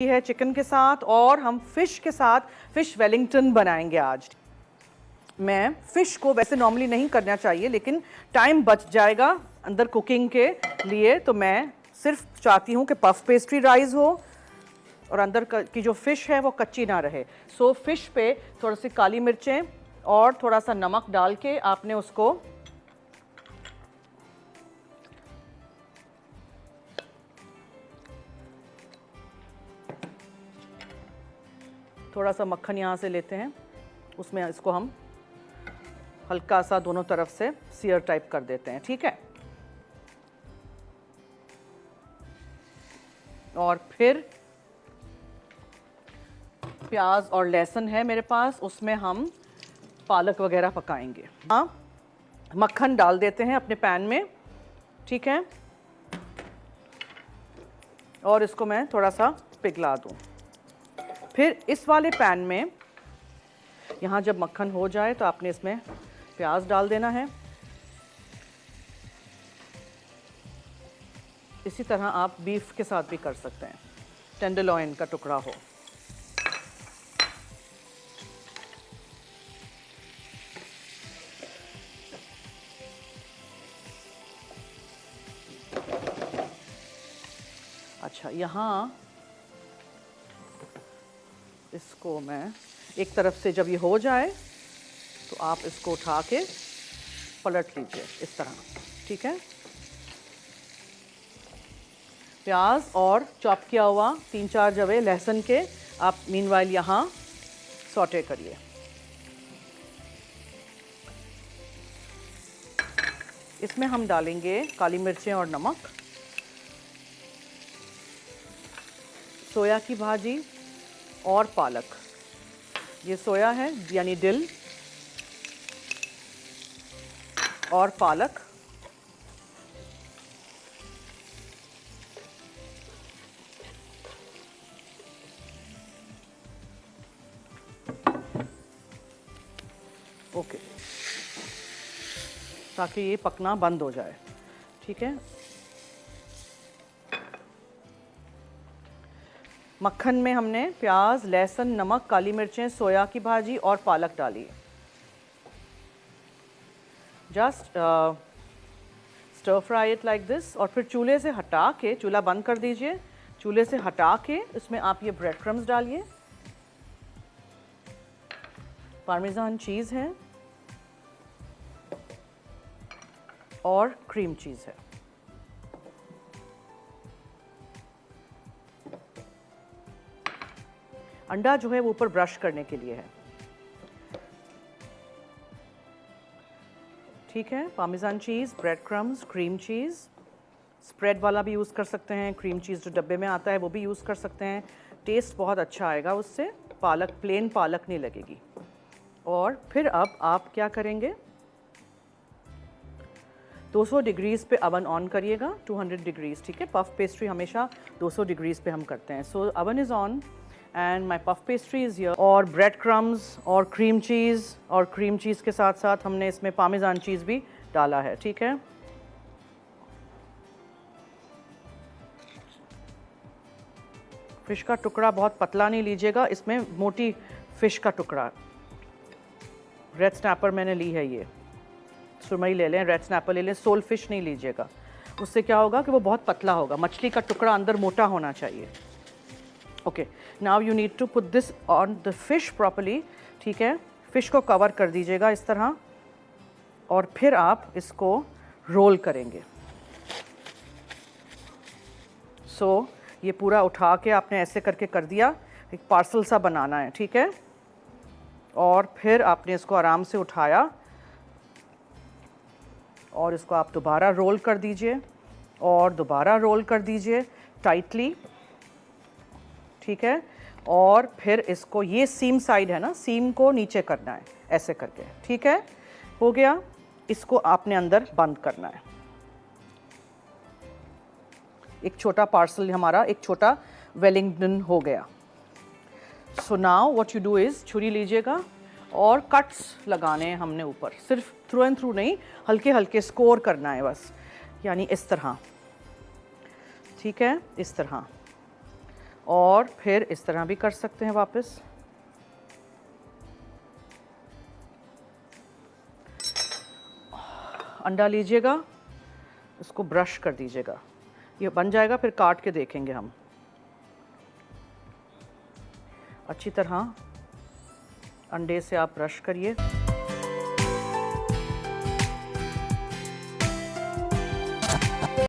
है चिकन के साथ और हम फिश के साथ फिश वेलिंगटन बनाएंगे आज। मैं फिश को वैसे नॉर्मली नहीं करना चाहिए लेकिन टाइम बच जाएगा अंदर कुकिंग के लिए, तो मैं सिर्फ चाहती हूँ कि पफ पेस्ट्री राइस हो और अंदर की जो फिश है वो कच्ची ना रहे। सो फिश पे थोड़ी सी काली मिर्चें और थोड़ा सा नमक डाल के आपने उसको थोड़ा सा मक्खन यहाँ से लेते हैं, उसमें इसको हम हल्का सा दोनों तरफ से सीयर टाइप कर देते हैं, ठीक है। और फिर प्याज और लहसुन है मेरे पास, उसमें हम पालक वगैरह पकाएंगे। हाँ, मक्खन डाल देते हैं अपने पैन में, ठीक है, और इसको मैं थोड़ा सा पिघला दूँ। फिर इस वाले पैन में यहाँ जब मक्खन हो जाए तो आपने इसमें प्याज डाल देना है। इसी तरह आप बीफ के साथ भी कर सकते हैं, टेंडरलॉइन का टुकड़ा हो। अच्छा, यहाँ इसको मैं एक तरफ से जब ये हो जाए तो आप इसको उठा के पलट लीजिए इस तरह, ठीक है। प्याज और चॉप किया हुआ 3-4 जवे लहसुन के आप मीनवाइल यहाँ सॉटे करिए। इसमें हम डालेंगे काली मिर्चें और नमक, सोया की भाजी और पालक। ये सोया है यानी दिल और पालक, ओके, ताकि ये पकना बंद हो जाए, ठीक है। मक्खन में हमने प्याज, लहसुन, नमक, काली मिर्चें, सोया की भाजी और पालक डाली। Just stir fry it like this. और फिर चूल्हे से हटा के, चूल्हा बंद कर दीजिए, चूल्हे से हटा के इसमें आप ये ब्रेड क्रम्स डालिए, पार्मेजान चीज़ है और क्रीम चीज़ है। अंडा जो है वो ऊपर ब्रश करने के लिए है, ठीक है। Parmesan cheese, bread crumbs, cream cheese, spread वाला भी यूज़ कर सकते हैं, क्रीम चीज़ जो डब्बे में आता है वो भी यूज़ कर सकते हैं। टेस्ट बहुत अच्छा आएगा उससे, पालक, प्लेन पालक नहीं लगेगी। और फिर अब आप क्या करेंगे, 200 डिग्रीज़ पे अवन ऑन करिएगा, 200 डिग्रीज़, ठीक है। पफ पेस्ट्री हमेशा 200 डिग्रीज़ पे हम करते हैं। So oven is on and my puff pastry is here. और ब्रेड क्रम्स और क्रीम चीज़ के साथ साथ हमने इसमें पार्मेजान चीज़ भी डाला है, ठीक है। फिश का टुकड़ा बहुत पतला नहीं लीजिएगा, इसमें मोटी फिश का टुकड़ा, रेड स्नैपर मैंने ली है, ये सुरमई ले लें, रेड स्नैपर ले लें, सोल फिश नहीं लीजिएगा, उससे क्या होगा कि वो बहुत पतला होगा। मछली का टुकड़ा अंदर मोटा होना चाहिए। Okay, now you need to put this on the fish properly, ठीक है। फिश को कवर कर दीजिएगा इस तरह और फिर आप इसको रोल करेंगे। सो ये पूरा उठा के आपने ऐसे करके कर दिया, एक पार्सल सा बनाना है, ठीक है। और फिर आपने इसको आराम से उठाया और इसको आप दोबारा रोल कर दीजिए और दोबारा रोल कर दीजिए टाइटली, ठीक है। और फिर इसको, ये सीम साइड है ना, सीम को नीचे करना है ऐसे करके, ठीक है। हो गया, इसको आपने अंदर बंद करना है। एक छोटा पार्सल हमारा, एक छोटा वेलिंगटन हो गया। So now what you do is, छुरी लीजिएगा और कट्स लगाने हैं हमने ऊपर, सिर्फ थ्रू एंड थ्रू नहीं, हल्के हल्के स्कोर करना है बस, यानी इस तरह, ठीक है, इस तरह। और फिर इस तरह भी कर सकते हैं वापस। अंडा लीजिएगा, इसको ब्रश कर दीजिएगा, ये बन जाएगा, फिर काट के देखेंगे हम। अच्छी तरह अंडे से आप ब्रश करिए।